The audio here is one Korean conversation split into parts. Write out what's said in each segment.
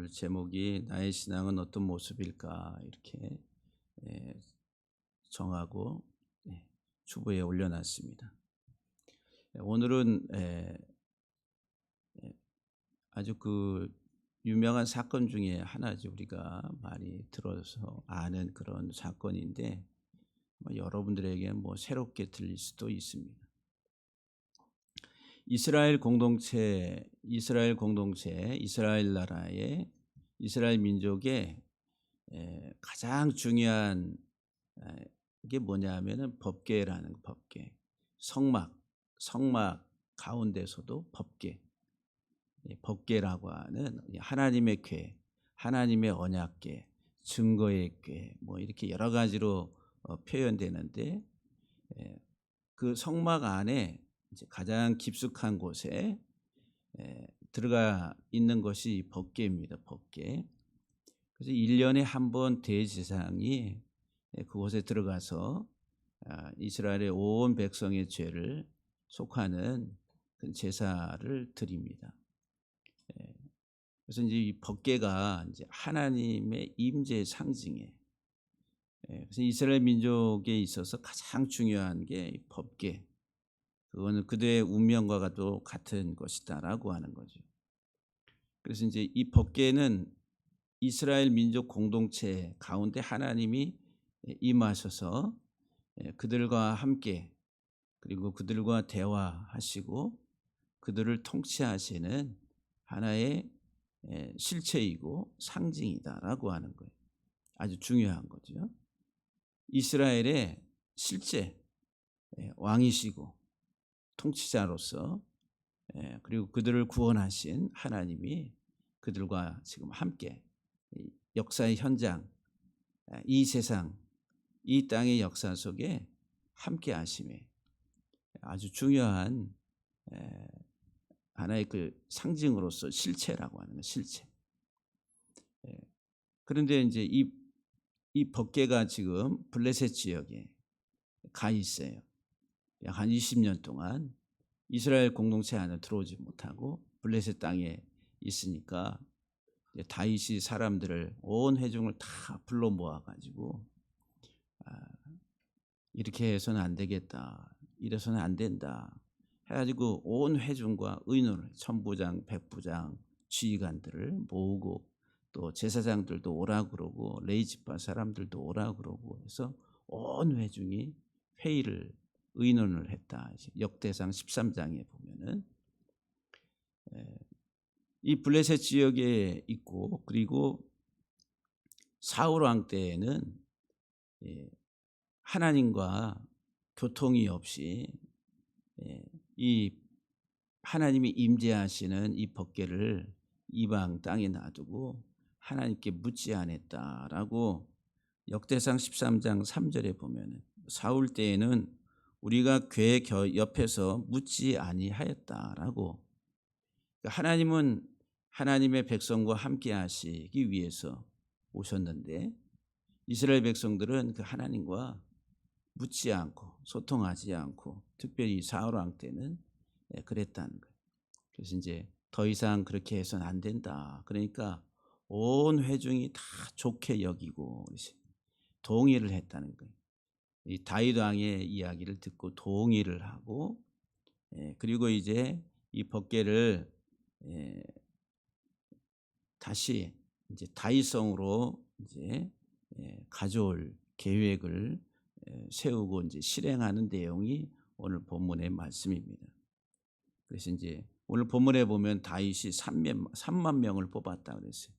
오늘 제목이 나의 신앙은 어떤 모습일까 이렇게 예, 정하고 주보에 올려놨습니다. 오늘은 아주 그 유명한 사건 중에 하나죠. 우리가 많이 들어서 아는 그런 사건인데 여러분들에게 새롭게 들릴 수도 있습니다. 이스라엘 나라의 이스라엘 민족의 가장 중요한 이게 뭐냐면은 법궤라는 법궤, 성막 가운데서도 법궤, 법궤라고 하는 하나님의 궤, 하나님의 언약궤, 증거의 궤, 이렇게 여러 가지로 표현되는데 그 성막 안에 이제 가장 깊숙한 곳에 들어가 있는 것이 법궤입니다. 법궤. 그래서 1년에 한 번 대제사장이 그곳에 들어가서 이스라엘의 온 백성의 죄를 속하는 그 제사를 드립니다. 그래서 이제 이 법궤가 이제 하나님의 임재의 상징이에요. 그래서 이스라엘 민족에 있어서 가장 중요한 게 법궤. 그거는 그들의 운명과도 또 같은 것이다라고 하는 거죠. 그래서 이제 이 법궤는 이스라엘 민족 공동체 가운데 하나님이 임하셔서 그들과 함께 그리고 그들과 대화하시고 그들을 통치하시는 하나의 실체이고 상징이다라고 하는 거예요. 아주 중요한 거죠. 이스라엘의 실제 왕이시고 통치자로서 그리고 그들을 구원하신 하나님이 그들과 지금 함께 역사의 현장, 이 세상, 이 땅의 역사 속에 함께 하심에 아주 중요한 하나의 그 상징으로서 실체라고 하는 거, 실체. 그런데 이제 이 법궤가 지금 블레셋 지역에 가 있어요. 약 한 20년 동안 이스라엘 공동체 안에 들어오지 못하고 블레셋 땅에 있으니까 다윗이 사람들을 온 회중을 다 불러 모아 가지고 이렇게 해서는 안 되겠다, 이래서는 안 된다 해가지고 온 회중과 의논을 천부장, 백부장, 지휘관들을 모으고 또 제사장들도 오라 그러고 레위지파 사람들도 오라 그러고 해서 온 회중이 회의를 의논을 했다. 역대상 13장에 보면은 이 블레셋 지역에 있고 그리고 사울 왕 때에는 하나님과 교통이 없이 이 하나님이 임재하시는 이 법궤를 이방 땅에 놔두고 하나님께 묻지 않았다라고 역대상 13장 3절에 보면은 사울 때에는 우리가 궤 옆에서 묻지 아니하였다라고. 그러니까 하나님은 하나님의 백성과 함께 하시기 위해서 오셨는데 이스라엘 백성들은 그 하나님과 묻지 않고 소통하지 않고 특별히 사울 왕 때는 그랬다는 거예요. 그래서 이제 더 이상 그렇게 해서는 안 된다. 그러니까 온 회중이 다 좋게 여기고 동의를 했다는 거예요. 이 다윗 왕의 이야기를 듣고 동의를 하고 그리고 이제 이 법궤를 다시 이제 다윗성으로 이제 가져올 계획을 세우고 이제 실행하는 내용이 오늘 본문의 말씀입니다. 그래서 이제 오늘 본문에 보면 다윗이 3만 명을 뽑았다 그랬어요.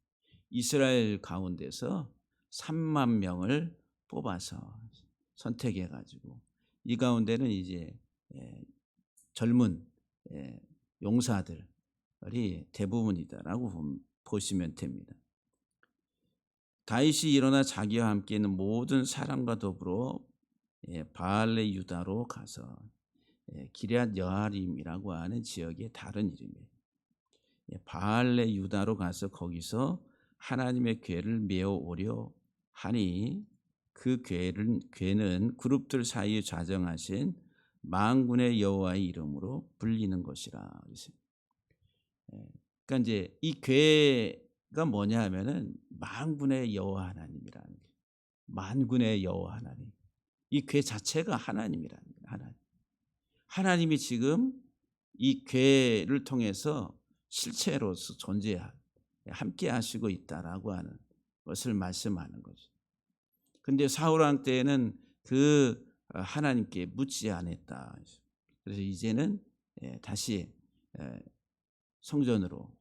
이스라엘 가운데서 3만 명을 뽑아서 선택해 가지고 이 가운데는 이제 젊은 용사들이 대부분이다라고 보시면 됩니다. 다윗이 일어나 자기와 함께 있는 모든 사람과 더불어 바알레 유다로 가서 기럇 여아림이라고 하는 지역의 다른 이름이에요. 바알레 유다로 가서 거기서 하나님의 궤를 메어 오려 하니 그 궤는 그룹들 사이에 좌정하신 만군의 여호와의 이름으로 불리는 것이라. 그러니까 이제 이 궤 뭐냐 하면은 만군의 여호와 하나님이라는 거예요. 만군의 여호와 하나님. 이 궤 자체가 하나님이라는 거예요. 하나님이 지금 이 궤를 통해서 실체로서 함께 하시고 있다라고 하는 것을 말씀하는 거죠. 근데 사울 왕 때에는 그 하나님께 묻지 않았다. 그래서 이제는 다시 성전으로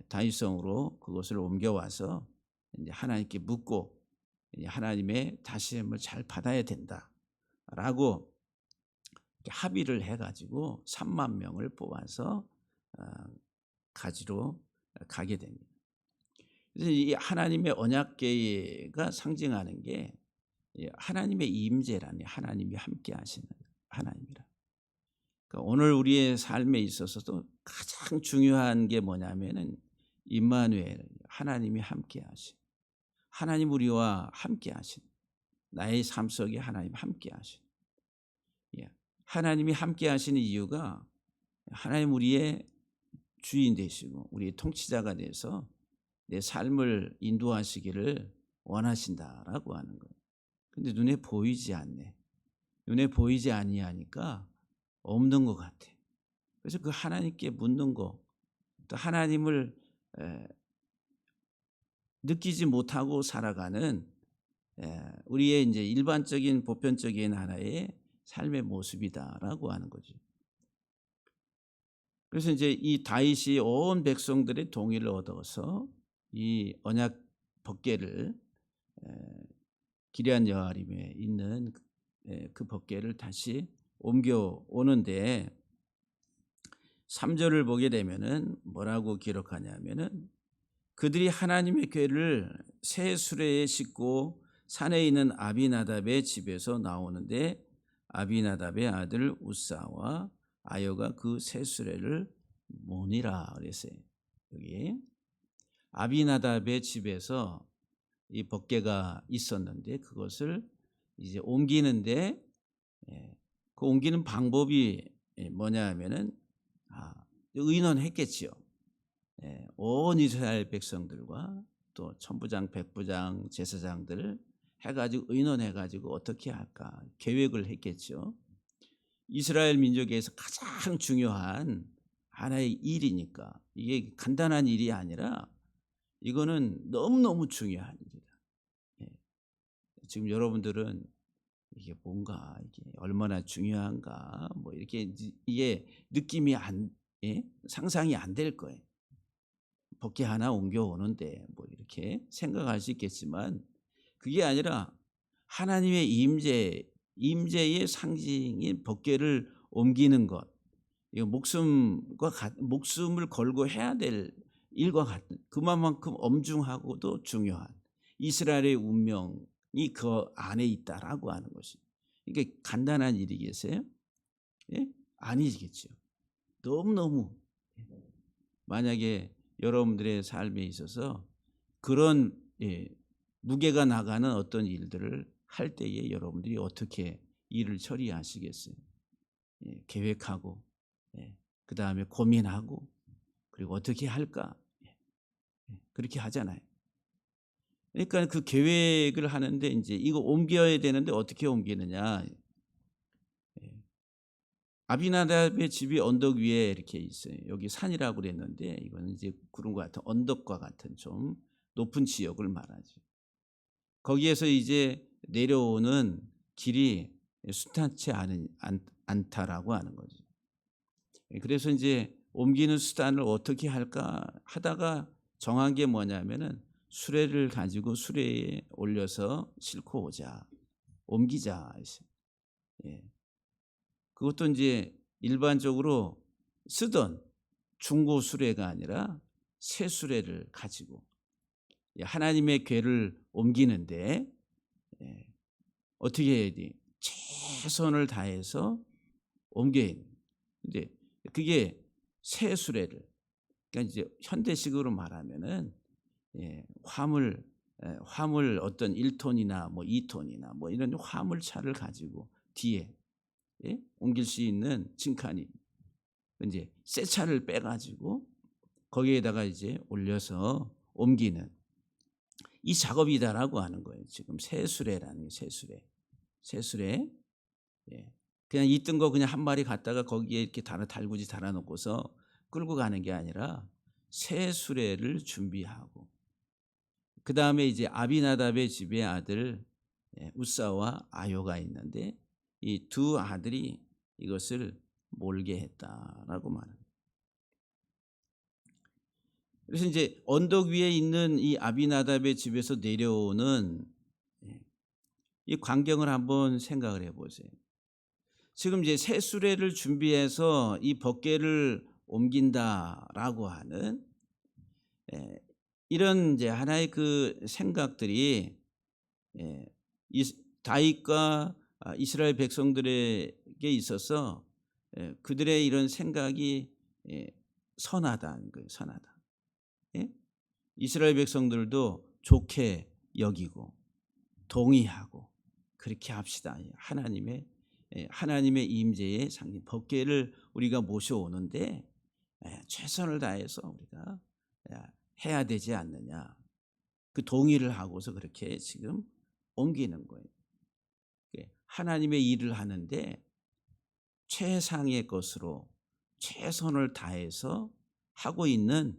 다윗성으로 그것을 옮겨와서 이제 하나님께 묻고 하나님의 다시음을 잘 받아야 된다라고 합의를 해가지고 3만 명을 뽑아서 가지러 가게 됩니다. 그래서 이 하나님의 언약궤가 상징하는 게 하나님의 임재라니, 하나님이 함께 하시는 하나님이라. 그러니까 오늘 우리의 삶에 있어서도 가장 중요한 게 뭐냐면은 임마누엘, 하나님이 함께 하신, 하나님 우리와 함께 하신, 나의 삶 속에 하나님 함께 하신. 하나님이 함께 하시는 이유가 하나님 우리의 주인 되시고 우리의 통치자가 돼서 내 삶을 인도하시기를 원하신다라고 하는 거예요. 근데 눈에 보이지 않네. 눈에 보이지 아니하니까 없는 것 같아. 그래서 그 하나님께 묻는 거, 또 하나님을 느끼지 못하고 살아가는 우리의 이제 일반적인 보편적인 하나의 삶의 모습이다라고 하는 거죠. 그래서 이제 이 다윗이 온 백성들의 동의를 얻어서 이 언약 법궤를 기럇 여아림에 있는 그 법궤를 다시 옮겨 오는데 3절을 보게 되면은 뭐라고 기록하냐면은 그들이 하나님의 궤를 새 수레에 싣고 산에 있는 아비나답의 집에서 나오는데 아비나답의 아들 우사와 아요가 그 새 수레를 모니라 그랬어요. 여기 아비나답의 집에서 이 법궤가 있었는데 그것을 이제 옮기는데 그 옮기는 방법이 뭐냐 하면은 의논했겠지요. 온 이스라엘 백성들과 또 천부장, 백부장, 제사장들 해가지고 의논해가지고 어떻게 할까 계획을 했겠죠. 이스라엘 민족에서 가장 중요한 하나의 일이니까 이게 간단한 일이 아니라 이거는 너무너무 중요한 일이다. 지금 여러분들은 이게 뭔가 이게 얼마나 중요한가 뭐 이렇게 이게 느낌이 상상이 안 될 거예요. 법궤 하나 옮겨오는데 뭐 이렇게 생각할 수 있겠지만 그게 아니라 하나님의 임재의 상징인 법궤를 옮기는 것, 이거 목숨을 걸고 해야 될 일과 같은 그만큼 엄중하고도 중요한 이스라엘의 운명이 그 안에 있다라고 하는 것이 이게 간단한 일이겠어요? 아니겠죠. 너무너무 만약에 여러분들의 삶에 있어서 그런 무게가 나가는 어떤 일들을 할 때에 여러분들이 어떻게 일을 처리하시겠어요? 계획하고 그 다음에 고민하고 그리고 어떻게 할까? 그렇게 하잖아요. 그러니까 그 계획을 하는데 이제 이거 옮겨야 되는데 어떻게 옮기느냐? 아비나답의 집이 언덕 위에 이렇게 있어요. 여기 산이라고 그랬는데 이거는 이제 구름과 같은 언덕과 같은 좀 높은 지역을 말하죠. 거기에서 이제 내려오는 길이 순탄치 않다라고 하는 거죠. 그래서 이제 옮기는 수단을 어떻게 할까 하다가 정한 게 뭐냐면은 수레를 가지고 수레에 올려서 싣고 오자, 옮기자. 그것도 이제 일반적으로 쓰던 중고 수레가 아니라 새 수레를 가지고 하나님의 궤를 옮기는데 어떻게 해야 돼? 최선을 다해서 옮겨야 돼. 근데 그게 새 수레를, 그러니까 이제 현대식으로 말하면은 화물 어떤 1톤이나 뭐 2톤이나 뭐 이런 화물차를 가지고 뒤에 옮길 수 있는 징칸이 이제 새 차를 빼가지고 거기에다가 이제 올려서 옮기는 이 작업이다라고 하는 거예요. 지금 새수레라는 게 새수레. 예. 그냥 있던 거 그냥 한 마리 갖다가 거기에 이렇게 달구지 달아놓고서 끌고 가는 게 아니라 새수레를 준비하고 그 다음에 이제 아비나답의 집에 아들 우사와 아요가 있는데 이 두 아들이 이것을 몰게 했다라고 말합니다. 그래서 이제 언덕 위에 있는 이 아비나답의 집에서 내려오는 이 광경을 한번 생각을 해보세요. 지금 이제 새 수레를 준비해서 이 법궤를 옮긴다라고 하는 이런 이제 하나의 그 생각들이 다윗과 이스라엘 백성들에게 있어서 그들의 이런 생각이 선하다는 거예요. 선하다. 이스라엘 백성들도 좋게 여기고 동의하고 그렇게 합시다. 하나님의 임재의 상징 법궤를 우리가 모셔오는데 최선을 다해서 우리가 해야 되지 않느냐. 그 동의를 하고서 그렇게 지금 옮기는 거예요. 하나님의 일을 하는데 최상의 것으로 최선을 다해서 하고 있는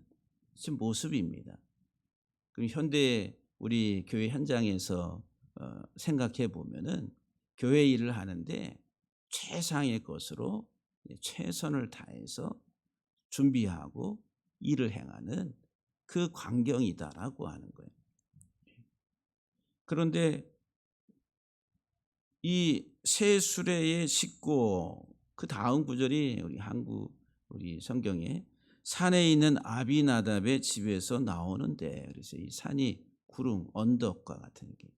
지금 모습입니다. 그럼 현대 우리 교회 현장에서 생각해 보면은 교회 일을 하는데 최상의 것으로 최선을 다해서 준비하고 일을 행하는 그 광경이다라고 하는 거예요. 그런데 이 새 수레에 싣고 그 다음 구절이 우리 성경에 산에 있는 아비나답의 집에서 나오는데 그래서 이 산이 구름 언덕과 같은 게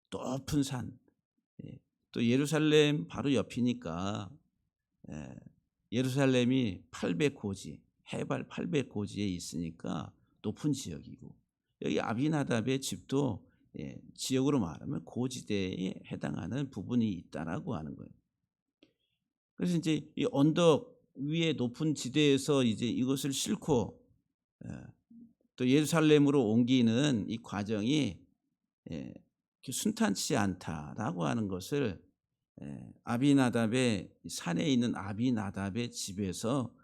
높은 산 또 예루살렘 바로 옆이니까 예루살렘이 800고지 해발 800고지에 있으니까 높은 지역이고 여기 아비나답의 집도 지역으로 말하면 고지대에 해당하는 부분이 있다라고 하는 거예요. 그래서 이제 이 언덕 위에 높은 지대에서 이제 이것을 싣고 또 예루살렘으로 옮기는 이 과정이 순탄치 않다라고 하는 것을 아비나답의 산에 있는 아비나답의 집에서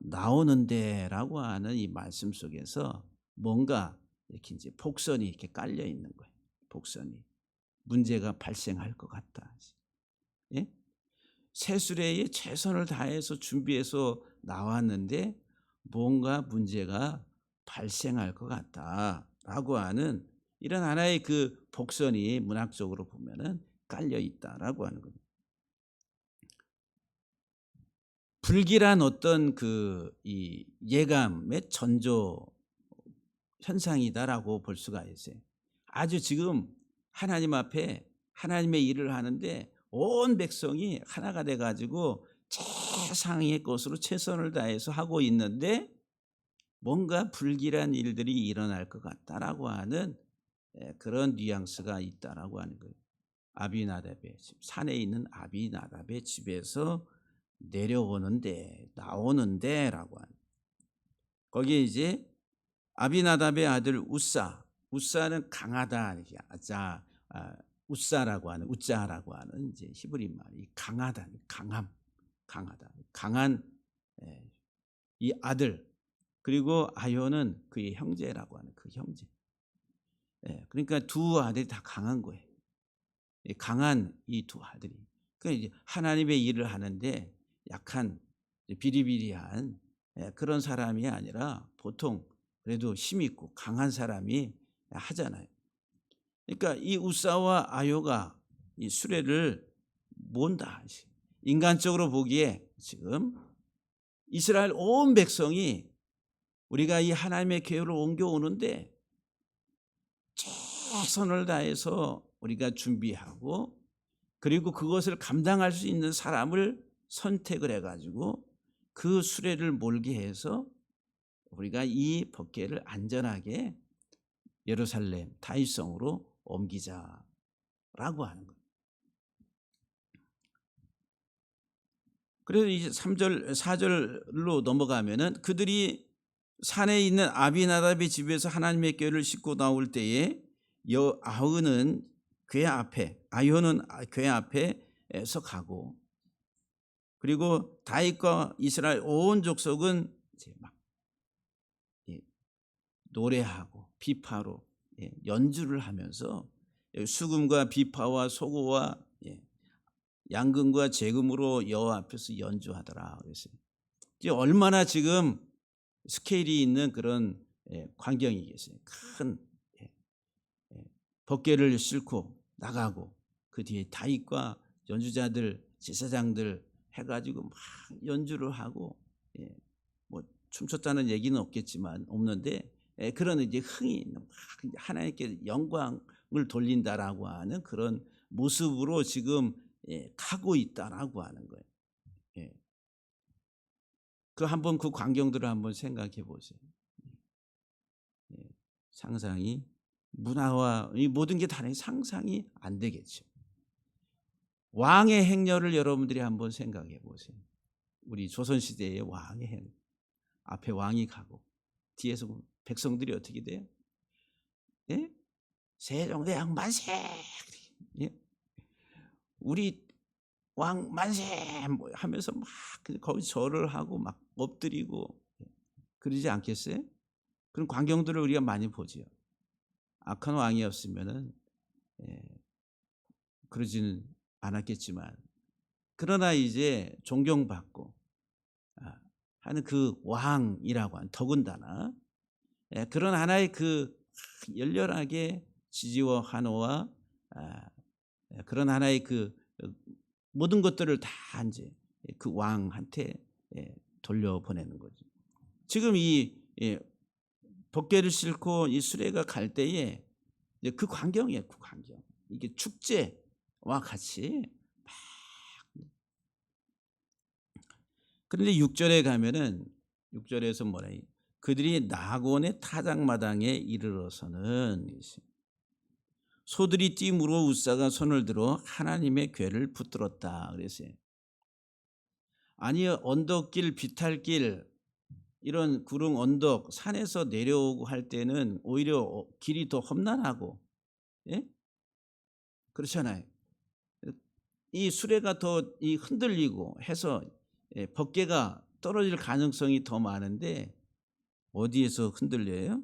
나오는데라고 하는 이 말씀 속에서 뭔가 이렇게 이제 복선이 이렇게 깔려 있는 거예요. 복선이 문제가 발생할 것 같다. 예? 새수레에 최선을 다해서 준비해서 나왔는데 뭔가 문제가 발생할 것 같다라고 하는 이런 하나의 그 복선이 문학적으로 보면은 깔려 있다라고 하는 겁니다. 불길한 어떤 이 예감의 전조 현상이다라고 볼 수가 있어요. 아주 지금 하나님 앞에 하나님의 일을 하는데 온 백성이 하나가 돼 가지고 최상의 것으로 최선을 다해서 하고 있는데 뭔가 불길한 일들이 일어날 것 같다라고 하는 그런 뉘앙스가 있다라고 하는 거예요. 아비나답의 집, 산에 있는 아비나답의 집에서 나오는데라고 하는. 거기에 이제 아비나답의 아들 우사는 강하다. 우사라고 하는 우짜라고 하는 이제 히브리 말이 강하다, 강하다, 강한 이 아들. 그리고 아요는 그의 형제라고 하는 그 형제. 그러니까 두 아들이 다 강한 거예요. 강한 이 두 아들이. 그러니까 이제 하나님의 일을 하는데 약한 비리비리한 그런 사람이 아니라 보통 그래도 힘 있고 강한 사람이 하잖아요. 그러니까 이 우사와 아요가 이 수레를 몬다. 인간적으로 보기에 지금 이스라엘 온 백성이 우리가 이 하나님의 교회를 옮겨오는데 최선을 다해서 우리가 준비하고 그리고 그것을 감당할 수 있는 사람을 선택을 해가지고 그 수레를 몰게 해서 우리가 이 법궤를 안전하게 예루살렘 다윗성으로 옮기자라고 하는 거예요. 그래서 이제 3절 4절로 넘어가면은 그들이 산에 있는 아비나답의 집에서 하나님의 궤를 싣고 나올 때에 아흐는 아효는 궤 앞에서 가고, 그리고 다윗과 이스라엘 온 족속은 이제 막 노래하고 비파로 연주를 하면서 수금과 비파와 소고와 양금과 재금으로 여호와 앞에서 연주하더라 그랬어요. 이제 얼마나 지금 스케일이 있는 그런 광경이겠어요. 큰 법궤를 싣고 나가고, 그 뒤에 다윗과 연주자들 제사장들 해가지고 막 연주를 하고, 뭐 춤췄다는 얘기는 없는데 그런 이제 흥이 막 하나님께 영광을 돌린다라고 하는 그런 모습으로 지금 가고 있다라고 하는 거예요. 한번 그 광경들을 한번 생각해 보세요. 상상이, 문화와 이 모든 게 다른 상상이 안 되겠죠. 왕의 행렬을 여러분들이 한번 생각해 보세요. 우리 조선시대의 왕의 행렬. 앞에 왕이 가고 뒤에서 백성들이 어떻게 돼요? 예? 세종대왕 만세! 예? 우리 왕 만세! 뭐 하면서 막 거기 절을 하고 막 엎드리고 그러지 않겠어요? 그런 광경들을 우리가 많이 보지요. 악한 왕이었으면은 그러지는 않았겠지만, 그러나 이제 존경받고 하는 그 왕이라고 하는, 더군다나 그런 하나의 그 열렬하게 지지와 환호와 그런 하나의 그 모든 것들을 다 이제 그 왕한테 돌려보내는 거죠. 지금 이 법궤를 싣고 이 수레가 갈 때에 그 광경이에요. 그 광경. 이게 축제와 같이 막. 그런데 6절에 가면은 6절에서 뭐라 해요? 그들이 나곤의 타작마당에 이르러서는 소들이 띠무로 웃사가 손을 들어 하나님의 궤를 붙들었다 그랬어요. 아니, 언덕길, 비탈길, 이런 구릉 언덕 산에서 내려오고 할 때는 오히려 길이 더 험난하고, 그렇잖아요. 이 수레가 더 흔들리고 해서 법궤가 떨어질 가능성이 더 많은데 어디에서 흔들려요?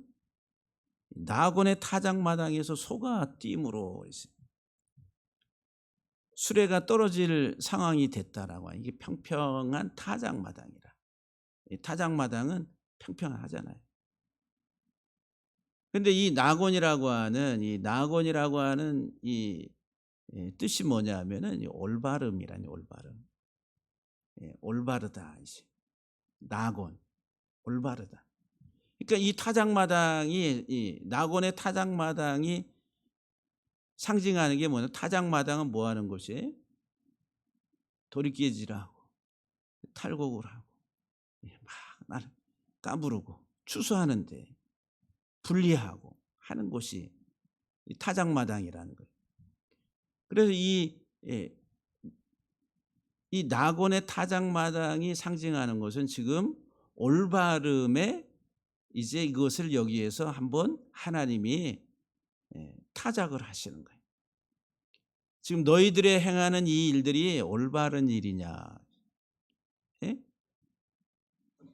나곤의 타작마당에서 소가 띠므로 수레가 떨어질 상황이 됐다라고 하는, 이게 평평한 타작마당이라. 타작마당은 평평하잖아요. 근데 이 나곤이라고 하는 이 뜻이 뭐냐면은 올바름이라니, 올바름. 올바르다 이제. 나곤, 올바르다. 그러니까 이 타작마당이, 이 나곤의 타작마당이 상징하는 게 뭐냐? 타작마당은 뭐 하는 곳이에요? 도리깨질하고 탈곡을 하고 막 나를 까부르고 추수하는데 분리하고 하는 곳이 이 타작마당이라는 거예요. 그래서 이 나곤의 타작마당이 상징하는 것은 지금 올바름에, 이제 이것을 여기에서 한번 하나님이 타작을 하시는 거예요. 지금 너희들의 행하는 이 일들이 올바른 일이냐?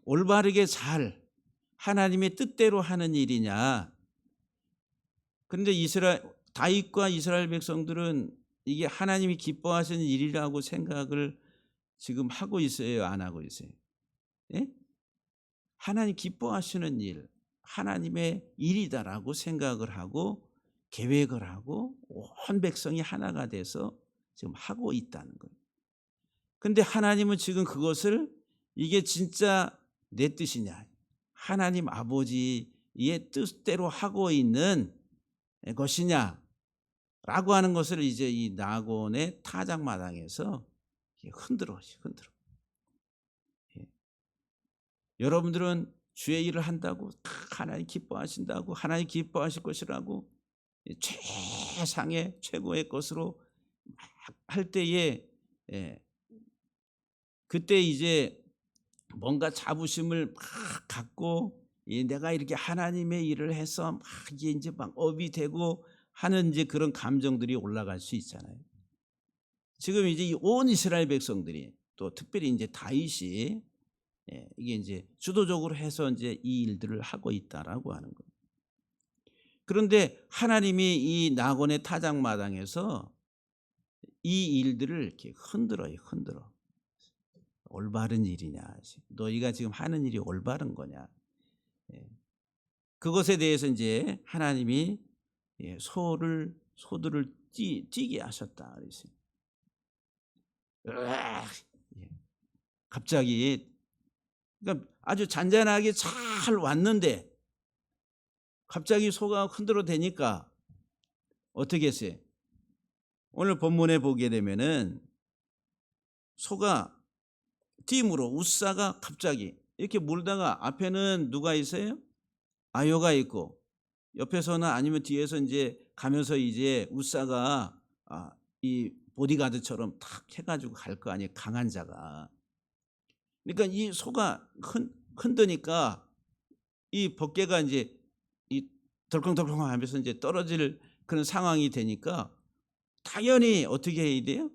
올바르게 잘 하나님의 뜻대로 하는 일이냐? 그런데 다윗과 이스라엘 백성들은 이게 하나님이 기뻐하시는 일이라고 생각을 지금 하고 있어요, 안 하고 있어요? 하나님 기뻐하시는 일, 하나님의 일이다라고 생각을 하고 계획을 하고 온 백성이 하나가 돼서 지금 하고 있다는 거예요. 그런데 하나님은 지금 그것을 이게 진짜 내 뜻이냐, 하나님 아버지의 뜻대로 하고 있는 것이냐 라고 하는 것을 이제 이 나곤의 타작마당에서 흔들어. 여러분들은 주의 일을 한다고 하나님 기뻐하신다고, 하나님 기뻐하실 것이라고 최상의 최고의 것으로 할 때에 그때 이제 뭔가 자부심을 막 갖고 내가 이렇게 하나님의 일을 해서 막 이게 이제 막 업이 되고 하는 이제 그런 감정들이 올라갈 수 있잖아요. 지금 이제 이 온 이스라엘 백성들이 또 특별히 이제 다윗이 이게 이제 주도적으로 해서 이제 이 일들을 하고 있다라고 하는 거예요. 그런데 하나님이 이 나곤의 타작마당에서 이 일들을 이렇게 흔들어요, 흔들어. 올바른 일이냐? 너희가 지금 하는 일이 올바른 거냐? 예. 그것에 대해서 이제 하나님이 소들을 뛰게 하셨다 그랬어요. 으악! 예. 갑자기 그러니까 아주 잔잔하게 잘 왔는데 갑자기 소가 흔들어 대니까 어떻게 했어요? 오늘 본문에 보게 되면은 소가 띠므로 웃사가 갑자기 이렇게 물다가 앞에는 누가 있어요? 아요가 있고 옆에서는 아니면 뒤에서 이제 가면서 이제 웃사가 이 보디가드처럼 탁 해가지고 갈 거 아니에요. 강한 자가. 그러니까 이 소가 흔드니까 이 벗개가 이제 이 덜컹덜컹 하면서 이제 떨어질 그런 상황이 되니까 당연히 어떻게 해야 돼요?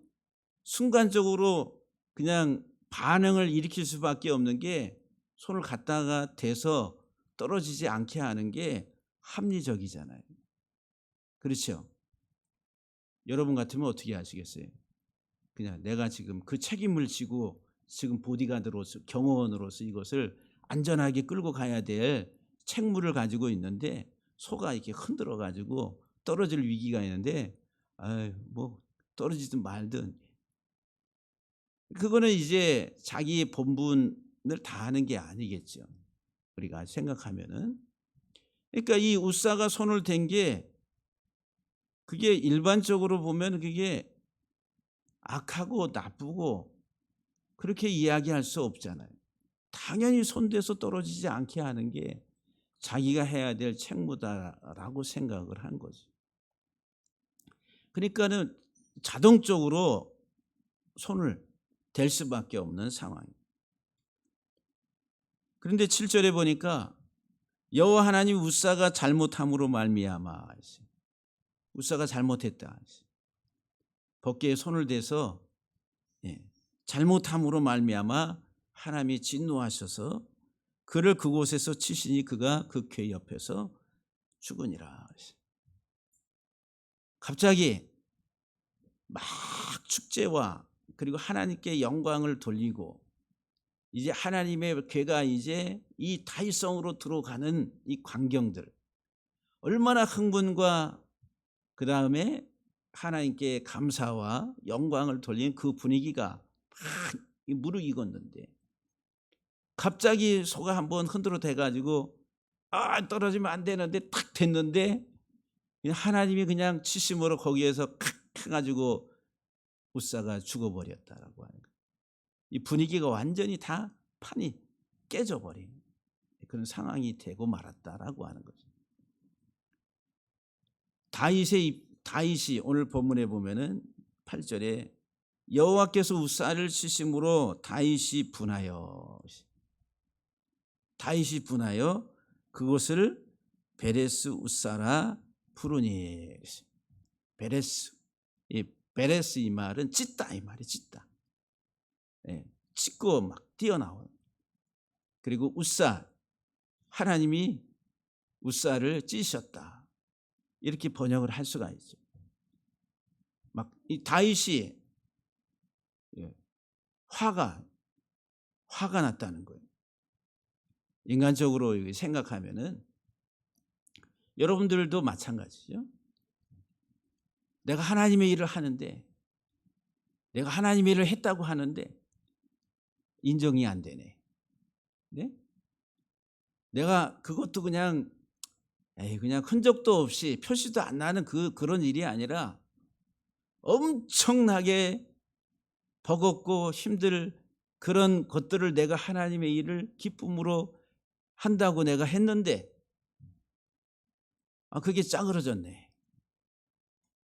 순간적으로 그냥 반응을 일으킬 수밖에 없는 게 손을 갖다가 대서 떨어지지 않게 하는 게 합리적이잖아요. 그렇죠? 여러분 같으면 어떻게 하시겠어요? 그냥 내가 지금 그 책임을 지고 지금 보디가드로서 경호원으로서 이것을 안전하게 끌고 가야 될 책무를 가지고 있는데 소가 이렇게 흔들어 가지고 떨어질 위기가 있는데 뭐 떨어지든 말든 그거는 이제 자기의 본분을 다하는 게 아니겠죠. 우리가 생각하면은. 그러니까 이 웃사가 손을 댄 게 그게 일반적으로 보면 그게 악하고 나쁘고 그렇게 이야기할 수 없잖아요. 당연히 손대서 떨어지지 않게 하는 게 자기가 해야 될 책무다라고 생각을 한 거죠. 그러니까는 자동적으로 손을 댈 수밖에 없는 상황이에요. 그런데 7절에 보니까 여호와 하나님 웃사가 잘못함으로 말미암아 웃사가 잘못했다. 벗개에 손을 대서 잘못함으로 말미암아 하나님이 진노하셔서 그를 그곳에서 치시니 그가 그 궤 옆에서 죽으니라. 갑자기 막 축제와 그리고 하나님께 영광을 돌리고 이제 하나님의 궤가 이제 이 다윗성으로 들어가는 이 광경들 얼마나 흥분과 그 다음에 하나님께 감사와 영광을 돌리는 그 분위기가 막 무르익었는데 갑자기 소가 한번 흔들어 대가지고 떨어지면 안 되는데 탁 됐는데 하나님이 그냥 치심으로 거기에서 칵 해가지고 웃사가 죽어버렸다라고 하는 거예요. 이 분위기가 완전히 다 판이 깨져버린 그런 상황이 되고 말았다라고 하는 거죠. 다윗이 오늘 본문에 보면은 8절에 여호와께서 웃사를 치심으로 다윗이 분하여 그것을 베레스 웃사라 부르니. 베레스 이 말은 찢다 이 말이 찢다. 찢고 막 뛰어나온. 그리고 웃사 하나님이 웃사를 찢으셨다. 이렇게 번역을 할 수가 있죠. 막 이 다윗이 화가 났다는 거예요. 인간적으로 생각하면은 여러분들도 마찬가지죠. 내가 하나님의 일을 하는데 내가 하나님의 일을 했다고 하는데 인정이 안 되네. 네? 내가 그것도 그냥 흔적도 없이 표시도 안 나는 그런 일이 아니라 엄청나게 버겁고 힘들 그런 것들을 내가 하나님의 일을 기쁨으로 한다고 내가 했는데 그게 짜그러졌네.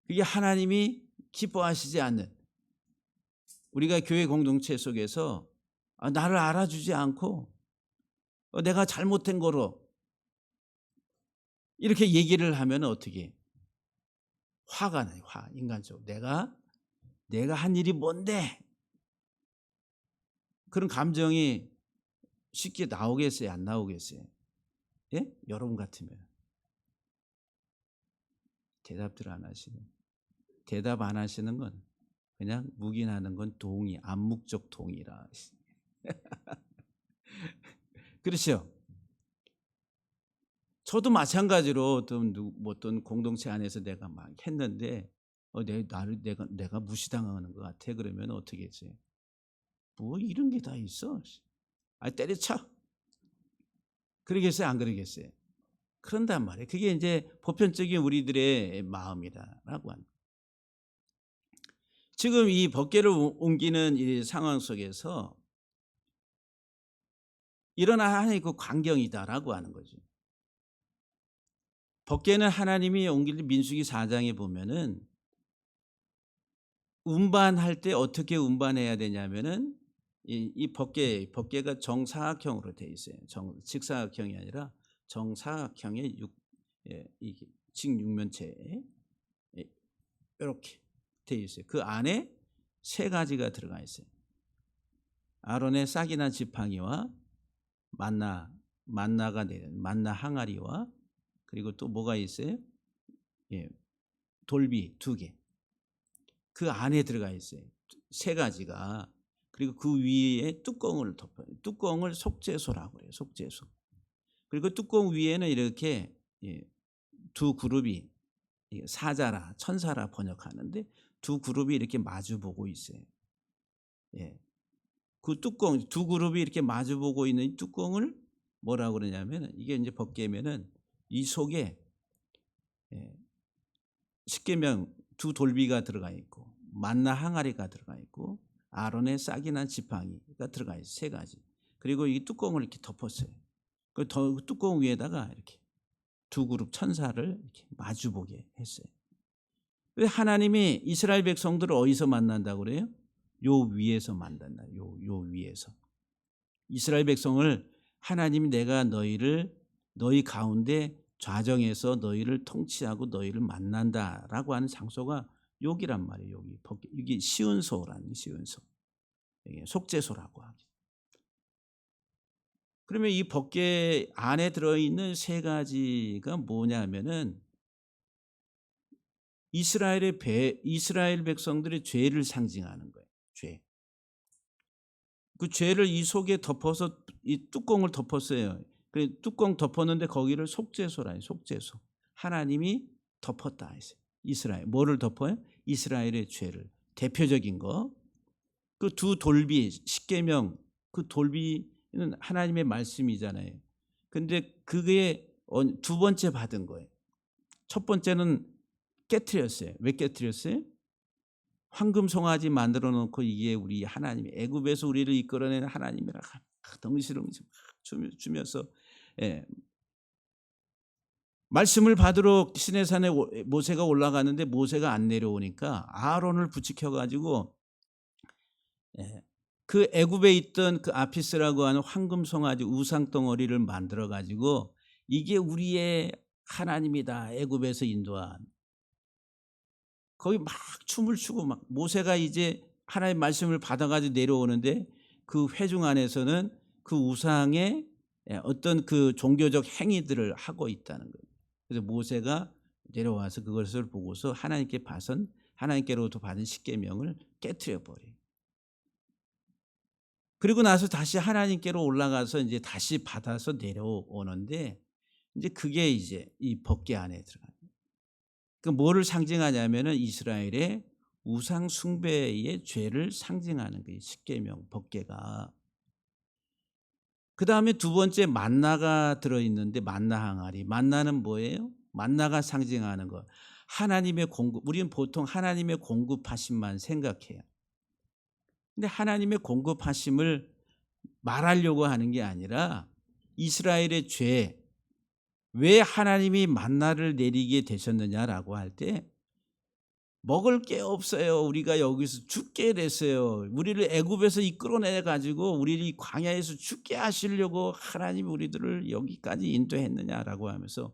그게 하나님이 기뻐하시지 않는 우리가 교회 공동체 속에서 나를 알아주지 않고 내가 잘못된 거로 이렇게 얘기를 하면 어떻게 화가 나요. 인간적으로 내가 한 일이 뭔데, 그런 감정이 쉽게 나오겠어요, 안 나오겠어요? 예? 여러분 같으면 대답들 안 하시는, 대답 안 하시는 건 그냥 묵인하는 건 동의, 암묵적 동의라. 그렇죠? 저도 마찬가지로 어떤 공동체 안에서 내가 막 했는데 내가 무시당하는 것 같아. 그러면 어떻게 했어요? 뭐 이런 게 다 있어. 때려쳐. 그러겠어요? 안 그러겠어요? 그런단 말이에요. 그게 이제 보편적인 우리들의 마음이다라고 합니다. 지금 이 법궤를 옮기는 이 상황 속에서 일어난 하나님의 그 광경이다라고 하는 거죠. 법궤는 하나님이 옮길 민수기 4장에 보면은 운반할 때 어떻게 운반해야 되냐면은 이 법궤가 정사각형으로 되어 있어요. 직사각형이 아니라 정사각형의 이게 직육면체에 이렇게 되어 있어요. 그 안에 세 가지가 들어가 있어요. 아론의 싹이나 지팡이와 만나가 내린 만나 항아리와, 그리고 또 뭐가 있어요? 돌비 2개. 그 안에 들어가 있어요. 세 가지가. 그리고 그 위에 뚜껑을 덮어요. 뚜껑을 속죄소라고 해요. 속죄소. 그리고 뚜껑 위에는 이렇게 두 그룹이, 사자라 천사라 번역하는데 두 그룹이 이렇게 마주보고 있어요. 그 뚜껑, 두 그룹이 이렇게 마주보고 있는 뚜껑을 뭐라고 그러냐면, 이게 이제 법궤면은 이 속에 십계명 두 돌비가 들어가 있고 만나 항아리가 들어가 있고 아론의 싹이나 지팡이가 들어가 있어요. 세 가지. 그리고 이 뚜껑을 이렇게 덮었어요. 그 뚜껑 위에다가 이렇게 두 그룹 천사를 이렇게 마주보게 했어요. 왜 하나님이 이스라엘 백성들을 어디서 만난다고 그래요? 요 위에서 만난다. 요 위에서. 이스라엘 백성을 하나님이 내가 너희 가운데 좌정해서 너희를 통치하고 너희를 만난다라고 하는 장소가 여기란 말이에요. 이게 시온소라는, 시온소. 이게 속죄소라고 하죠. 그러면 이 법궤 안에 들어있는 세 가지가 뭐냐면은 이스라엘 백성들의 죄를 상징하는 거예요. 죄. 그 죄를 이 속에 덮어서 이 뚜껑을 덮었어요. 그 뚜껑 덮었는데 거기를 속죄소라요. 속죄소. 하나님이 덮었다 했어요. 이스라엘. 뭐를 덮어요? 이스라엘의 죄를. 대표적인 거. 그 두 돌비, 십계명, 그 돌비는 하나님의 말씀이잖아요. 근데 그게 두 번째 받은 거예요. 첫 번째는 깨트렸어요. 왜 깨트렸어요? 황금 송아지 만들어 놓고 이게 우리 하나님이 애굽에서 우리를 이끌어내는 하나님이라 덩실덩실 주면서 말씀을 받으러 시내산에 모세가 올라가는데 모세가 안 내려오니까 아론을 부추겨 가지고 그 애굽에 있던 그 아피스라고 하는 황금 송아지 우상 덩어리를 만들어 가지고 이게 우리의 하나님이다, 애굽에서 인도한. 거기 막 춤을 추고 막 모세가 이제 하나님의 말씀을 받아가지고 내려오는데 그 회중 안에서는 그 우상의 어떤 그 종교적 행위들을 하고 있다는 거예요. 그래서 모세가 내려와서 그것을 보고서 하나님께로부터 받은 십계명을 깨트려 버려요. 그리고 나서 다시 하나님께로 올라가서 이제 다시 받아서 내려오는데 이제 그게 이제 이 법궤 안에 들어가요. 그 뭐를 상징하냐면은 이스라엘의 우상 숭배의 죄를 상징하는 그 십계명 법궤가. 그 다음에 두 번째 만나가 들어있는데 만나 항아리. 만나는 뭐예요? 만나가 상징하는 것. 하나님의 공급. 우리는 보통 하나님의 공급하심만 생각해요. 근데 하나님의 공급하심을 말하려고 하는 게 아니라 이스라엘의 죄, 왜 하나님이 만나를 내리게 되셨느냐라고 할 때 먹을 게 없어요. 우리가 여기서 죽게 됐어요. 우리를 애굽에서 이끌어내 가지고 우리를 광야에서 죽게 하시려고 하나님이 우리들을 여기까지 인도했느냐라고 하면서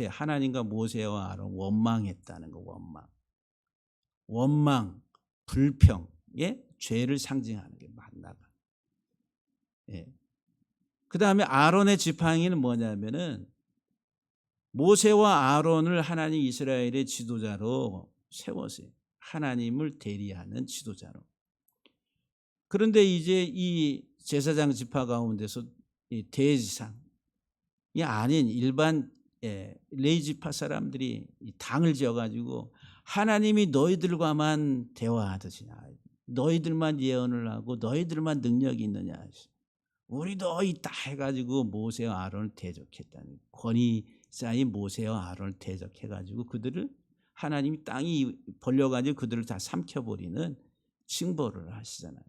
하나님과 모세와 아론 원망했다는 거. 원망, 불평의 죄를 상징하는 게 만나가. 예. 그 다음에 아론의 지팡이는 뭐냐면은 모세와 아론을 하나님 이스라엘의 지도자로 세웠어요. 하나님을 대리하는 지도자로. 그런데 이제 이 제사장 지파 가운데서 이 대제사장이 아닌 일반 레위 지파 사람들이 이 당을 지어가지고 하나님이 너희들과만 대화하듯이냐, 너희들만 예언을 하고 너희들만 능력이 있느냐, 우리도 있다 해가지고 모세와 아론을 대적했다는, 권위 쌓인 모세와 아론을 대적해가지고 그들을 하나님이 땅이 벌려가지고 그들을 다 삼켜버리는 징벌을 하시잖아요.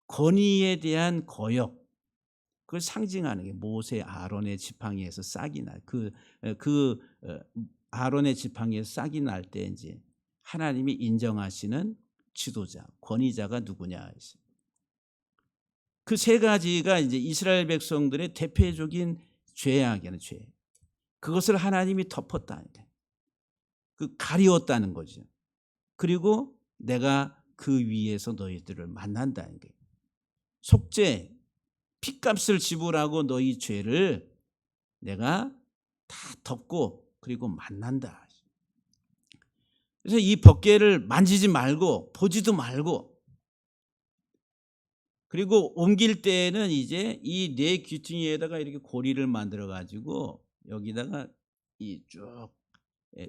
권위에 대한 거역, 그걸 상징하는 게 모세 아론의 지팡이에서 싹이 날 아론의 지팡이에서 싹이 날 때 이제 하나님이 인정하시는 지도자, 권위자가 누구냐. 그 세 가지가 이제 이스라엘 백성들의 대표적인 죄악이라는 죄. 그것을 하나님이 덮었다는 거예요. 가리웠다는 거죠. 그리고 내가 그 위에서 너희들을 만난다는 거예요. 속죄, 핏값을 지불하고 너희 죄를 내가 다 덮고 그리고 만난다. 그래서 이 법궤를 만지지 말고 보지도 말고, 그리고 옮길 때에는 이제 이 네 귀퉁이에다가 이렇게 고리를 만들어 가지고 여기다가 이 쭉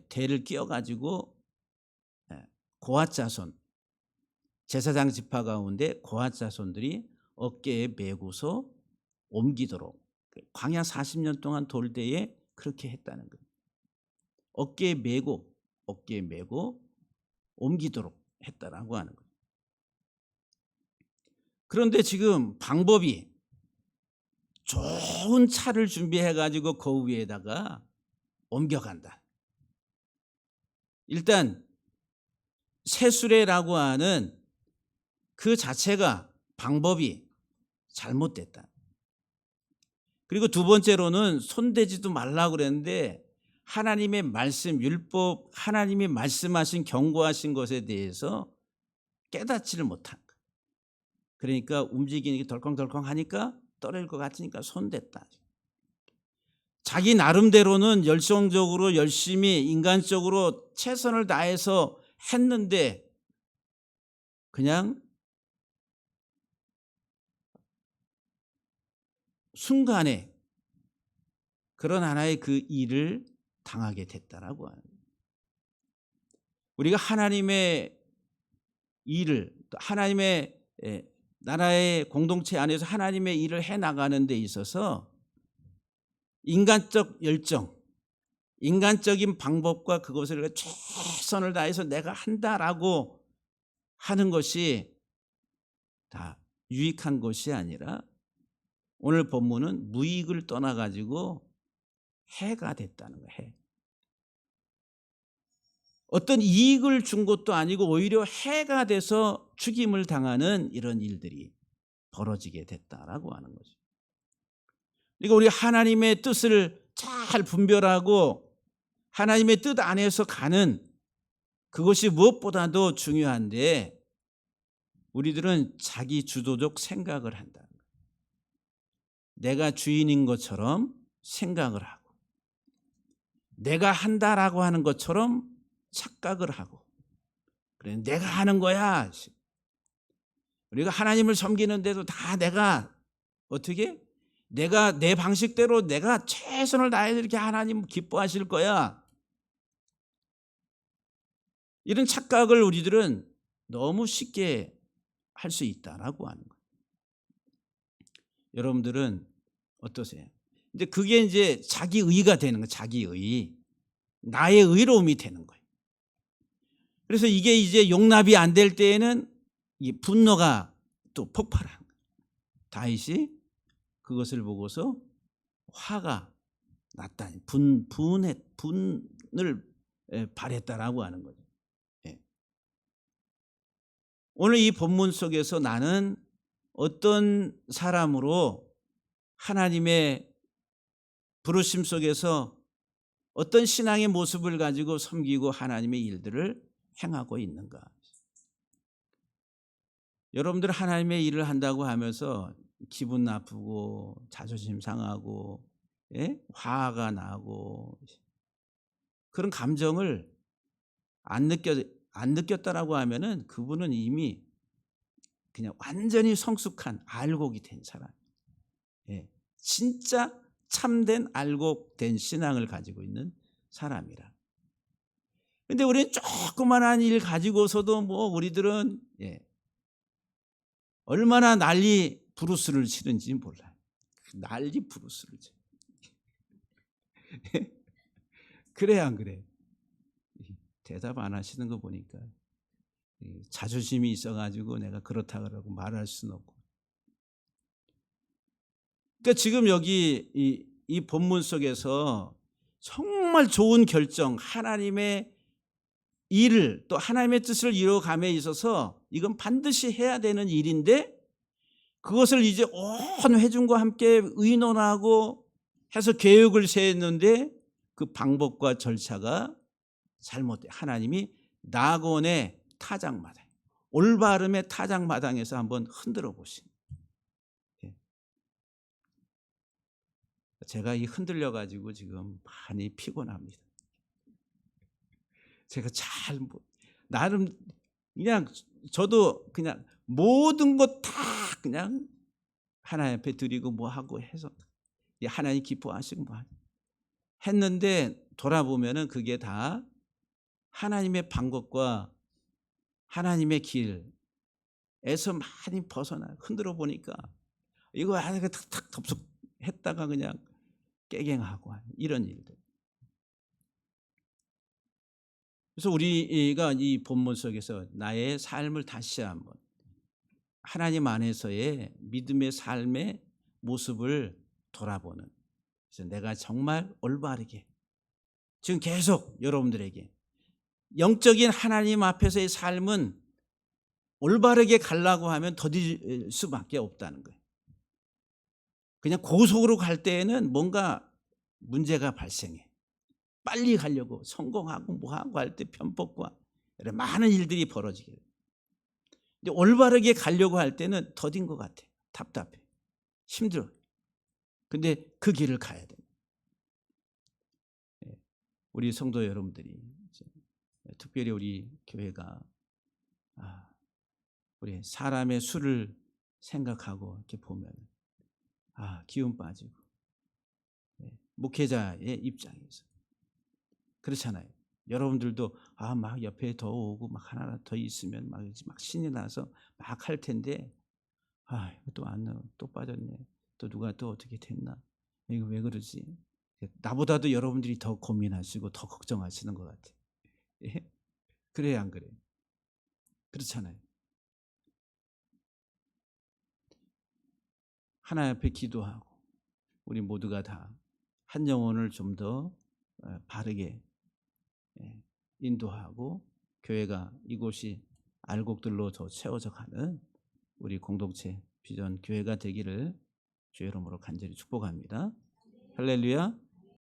대를 끼워 가지고 고핫 자손, 제사장 지파 가운데 고핫 자손들이 어깨에 메고서 옮기도록, 광야 40년 동안 돌 때에 그렇게 했다는 거예요. 어깨에 메고 옮기도록 했다라고 하는 거예요. 그런데 지금 방법이 좋은 차를 준비해 가지고 그 위에다가 옮겨간다. 일단 세수레라고 하는 그 자체가 방법이 잘못됐다. 그리고 두 번째로는 손대지도 말라고 그랬는데 하나님의 말씀, 율법, 하나님이 말씀하신 경고하신 것에 대해서 깨닫지를 못한 거예요. 그러니까 움직이는 게 덜컹덜컹 하니까 떨어질 것 같으니까 손댔다. 자기 나름대로는 열성적으로 열심히 인간적으로 최선을 다해서 했는데 그냥 순간에 그런 하나의 그 일을 당하게 됐다라고 하는 거예요. 우리가 하나님의 일을, 하나님의 나라의 공동체 안에서 하나님의 일을 해나가는 데 있어서 인간적 열정, 인간적인 방법과 그것을 최선을 다해서 내가 한다라고 하는 것이 다 유익한 것이 아니라 오늘 본문은 무익을 떠나가지고 해가 됐다는 거예요. 해. 어떤 이익을 준 것도 아니고 오히려 해가 돼서 죽임을 당하는 이런 일들이 벌어지게 됐다라고 하는 거죠. 그러니까 우리 하나님의 뜻을 잘 분별하고 하나님의 뜻 안에서 가는 그것이 무엇보다도 중요한데 우리들은 자기 주도적 생각을 한다. 내가 주인인 것처럼 생각을 하고 내가 한다라고 하는 것처럼 착각을 하고, 그래 내가 하는 거야. 우리가 하나님을 섬기는데도 다 내가 어떻게 내가 내 방식대로 내가 최선을 다해서 이렇게 하나님 기뻐하실 거야. 이런 착각을 우리들은 너무 쉽게 할 수 있다라고 하는 거예요. 여러분들은 어떠세요? 이제 그게 이제 자기 의가 되는 거예요. 자기 의. 나의 의로움이 되는 거예요. 그래서 이게 이제 용납이 안 될 때에는 이 분노가 또 폭발한 거예요. 다윗이 그것을 보고서 화가 났다니 분을 발했다라고 하는 거죠. 예. 오늘 이 본문 속에서 나는 어떤 사람으로 하나님의 부르심 속에서 어떤 신앙의 모습을 가지고 섬기고 하나님의 일들을 행하고 있는가? 여러분들 하나님의 일을 한다고 하면서 기분 나쁘고 자존심 상하고, 예? 화가 나고 그런 감정을 안 느꼈다라고 하면은 그분은 이미 그냥 완전히 성숙한 알곡이 된 사람. 예. 진짜 참된 알곡된 신앙을 가지고 있는 사람이라. 근데 우리는 조그만한 일 가지고서도 뭐 우리들은, 예, 얼마나 난리 부르스를 치는지 몰라요. 난리 부르스를 쳐. 그래 안 그래? 대답 안 하시는 거 보니까 자존심이 있어가지고 내가 그렇다 그러고 말할 수는 없고. 그러니까 지금 여기 이 본문 속에서 정말 좋은 결정, 하나님의 일을 또 하나님의 뜻을 이루어감에 있어서 이건 반드시 해야 되는 일인데 그것을 이제 온 회중과 함께 의논하고 해서 계획을 세웠는데 그 방법과 절차가 잘못돼. 하나님이 낙원의 타작마당, 올바름의 타작마당에서 한번 흔들어 보신. 제가 이 흔들려 가지고 지금 많이 피곤합니다. 제가 나름 그냥 저도 그냥 모든 것 다 그냥 하나님 앞에 드리고 뭐 하고 해서 하나님 기뻐하시고 뭐 했는데 돌아보면은 그게 다 하나님의 방법과 하나님의 길에서 많이 벗어나. 흔들어 보니까 이거 하나가 탁탁 덥석했다가 그냥 깨갱하고 이런 일들. 그래서 우리가 이 본문 속에서 나의 삶을 다시 한번 하나님 안에서의 믿음의 삶의 모습을 돌아보는, 그래서 내가 정말 올바르게 지금 계속 여러분들에게 영적인 하나님 앞에서의 삶은 올바르게 가려고 하면 더딜 수밖에 없다는 거예요. 그냥 고속으로 갈 때에는 뭔가 문제가 발생해. 빨리 가려고 성공하고 뭐하고 할 때 편법과 많은 일들이 벌어지게 돼요. 근데 올바르게 가려고 할 때는 더딘 것 같아. 답답해. 힘들어. 근데 그 길을 가야 돼. 우리 성도 여러분들이 특별히 우리 교회가 우리 사람의 수를 생각하고 이렇게 보면 기운 빠지고, 목회자의 입장에서 그렇잖아요. 여러분들도 막 옆에 더 오고 막 하나 더 있으면 막 신이 나서 막 할 텐데 이거 또 안 또 빠졌네. 또 누가 또 어떻게 됐나? 이거 왜 그러지? 나보다도 여러분들이 더 고민하시고 더 걱정하시는 것 같아요. 예? 그래야 안 그래요? 그렇잖아요. 하나님 앞에 기도하고 우리 모두가 다 한 영혼을 좀 더 바르게 인도하고 교회가 이곳이 알곡들로 더 채워져 가는 우리 공동체 비전 교회가 되기를 주의 이름으로 간절히 축복합니다. 할렐루야.